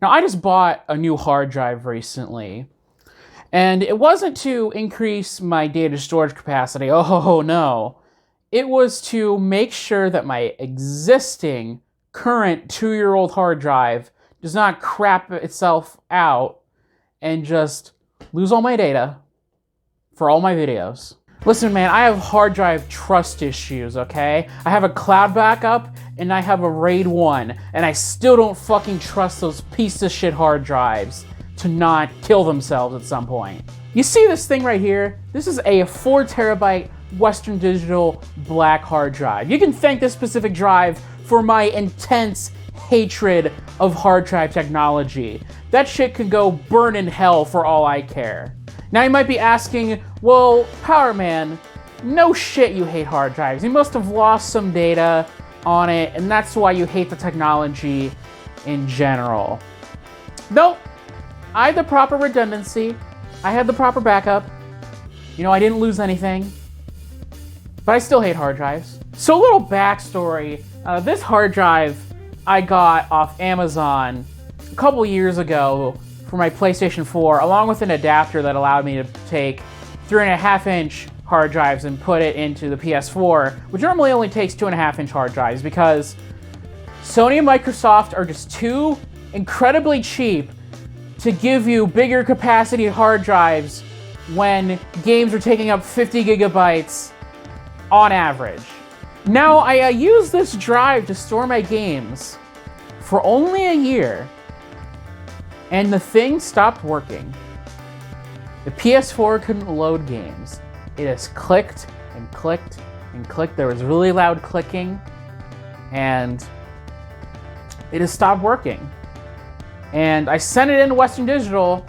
Now, I just bought a new hard drive recently, and it wasn't to increase my data storage capacity. Oh, no. It was to make sure that my existing current 2-year-old hard drive does not crap itself out and just lose all my data for all my videos. Listen, man, I have hard drive trust issues, okay? I have a cloud backup and I have a RAID 1, and I still don't fucking trust those piece of shit hard drives to not kill themselves at some point. You see this thing right here? This is a 4 terabyte Western Digital black hard drive. You can thank this specific drive for my intense hatred of hard drive technology. That shit can go burn in hell for all I care. Now you might be asking, well, Powerman, no shit you hate hard drives. You must have lost some data on it, and that's why you hate the technology in general. Nope. I had the proper redundancy. I had the proper backup. You know, I didn't lose anything. But I still hate hard drives. So a little backstory. This hard drive I got off Amazon a couple years ago for my PlayStation 4, along with an adapter that allowed me to take 3.5-inch hard drives and put it into the PS4, which normally only takes 2.5-inch hard drives because Sony and Microsoft are just too incredibly cheap to give you bigger capacity hard drives when games are taking up 50 gigabytes on average. Now, I used this drive to store my games for only a year, and the thing stopped working. The PS4 couldn't load games. It just clicked and clicked and clicked. There was really loud clicking, and it just stopped working. And I sent it into Western Digital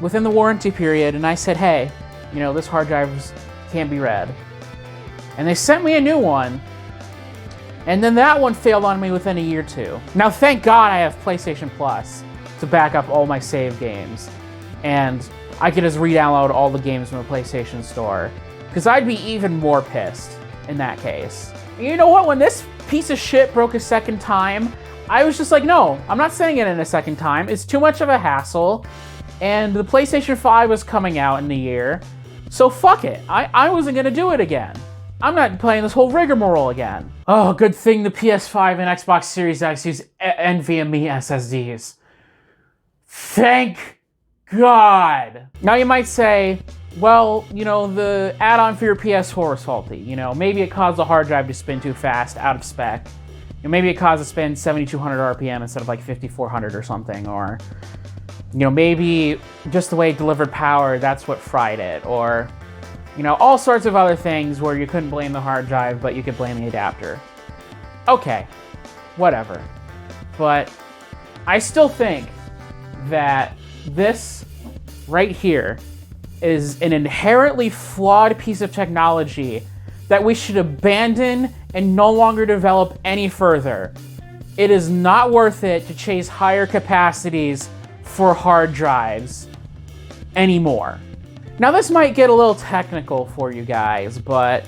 within the warranty period, and I said, hey, you know, this hard drive can't be read. And they sent me a new one, and then that one failed on me within a year or two. Now, thank God I have PlayStation Plus to back up all my save games, and I could just re-download all the games from the PlayStation Store, because I'd be even more pissed in that case. And you know what? When this piece of shit broke a second time, I was just like, no, I'm not sending it in a second time. It's too much of a hassle, and the PlayStation 5 was coming out in the year, so fuck it. I wasn't gonna do it again. I'm not playing this whole rigmarole again. Oh, good thing the PS5 and Xbox Series X use NVMe SSDs. Thank God. Now you might say, well, you know, the add-on for your PS4 is faulty. You know, maybe it caused the hard drive to spin too fast, out of spec. And maybe it caused it to spin 7,200 RPM instead of like 5,400 or something. Or, you know, maybe just the way it delivered power, that's what fried it. Or, you know, all sorts of other things where you couldn't blame the hard drive, but you could blame the adapter. Okay, whatever. But I still think that this right here is an inherently flawed piece of technology that we should abandon and no longer develop any further. It is not worth it to chase higher capacities for hard drives anymore. Now, this might get a little technical for you guys, but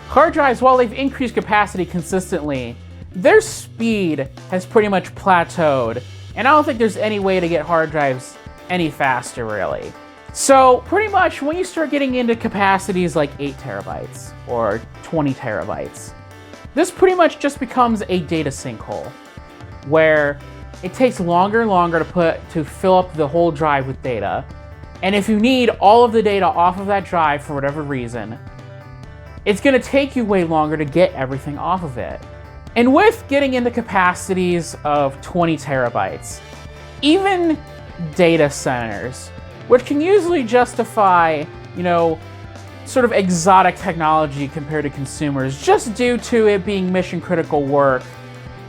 hard drives, while they've increased capacity consistently, their speed has pretty much plateaued, and I don't think there's any way to get hard drives any faster, really. So, pretty much, when you start getting into capacities like 8 terabytes or 20 terabytes, this pretty much just becomes a data sinkhole, where it takes longer and longer to fill up the whole drive with data. And if you need all of the data off of that drive for whatever reason, it's going to take you way longer to get everything off of it. And with getting into capacities of 20 terabytes, even data centers, which can usually justify, you know, sort of exotic technology compared to consumers, just due to it being mission critical work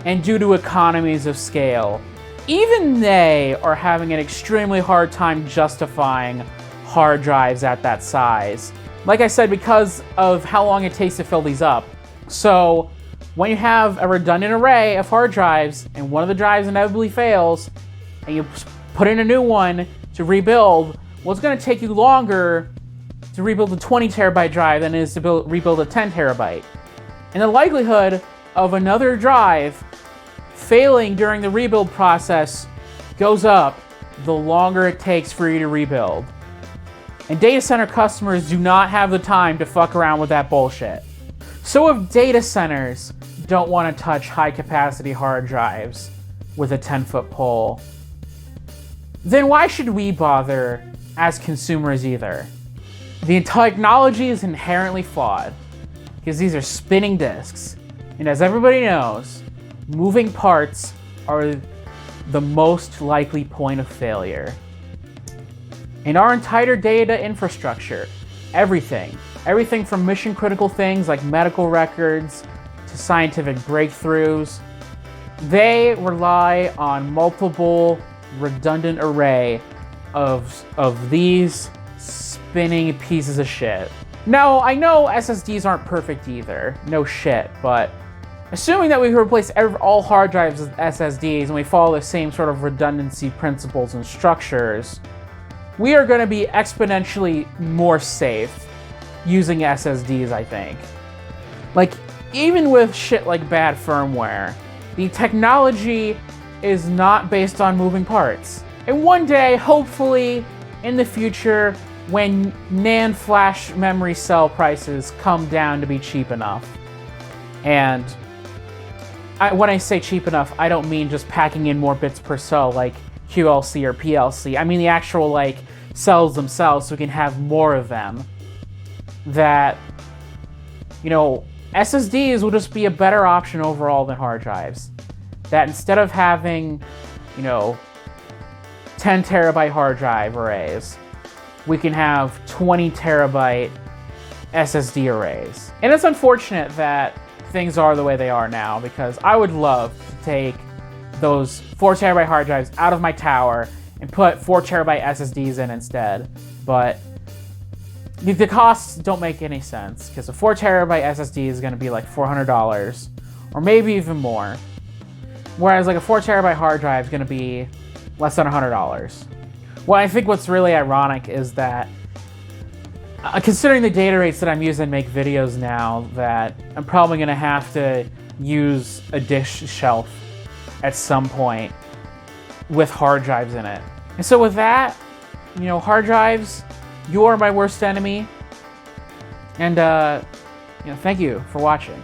and due to economies of scale, even they are having an extremely hard time justifying hard drives at that size. Like I said, because of how long it takes to fill these up. So when you have a redundant array of hard drives and one of the drives inevitably fails, and you put in a new one to rebuild, well, it's going to take you longer to rebuild a 20 terabyte drive than it is to rebuild a 10 terabyte. And the likelihood of another drive failing during the rebuild process goes up, the longer it takes for you to rebuild. And data center customers do not have the time to fuck around with that bullshit. So if data centers don't want to touch high-capacity hard drives with a 10-foot pole, then why should we bother as consumers either? The technology is inherently flawed because these are spinning disks. And as everybody knows, moving parts are the most likely point of failure. In our entire data infrastructure, everything from mission critical things like medical records to scientific breakthroughs, they rely on multiple redundant array of these spinning pieces of shit. Now, I know SSDs aren't perfect either, no shit, but assuming that we replace all hard drives with SSDs and we follow the same sort of redundancy principles and structures, we are going to be exponentially more safe using SSDs, I think. Like, even with shit like bad firmware, the technology is not based on moving parts. And one day, hopefully, in the future, when NAND flash memory cell prices come down to be cheap enough, and when I say cheap enough, I don't mean just packing in more bits per cell like QLC or PLC. I mean the actual like cells themselves, so we can have more of them. That, you know, SSDs will just be a better option overall than hard drives. That instead of having, you know, 10 terabyte hard drive arrays, we can have 20 terabyte SSD arrays. And it's unfortunate that things are the way they are now, because I would love to take those 4 terabyte hard drives out of my tower and put 4 terabyte SSDs in instead. But the costs don't make any sense, because a 4 terabyte SSD is going to be like $400 or maybe even more. Whereas like a 4 terabyte hard drive is going to be less than $100. Well, I think what's really ironic is that considering the data rates that I'm using to make videos now, that I'm probably going to have to use a disk shelf at some point with hard drives in it. And so with that, you know, hard drives, you are my worst enemy. And, you know, thank you for watching.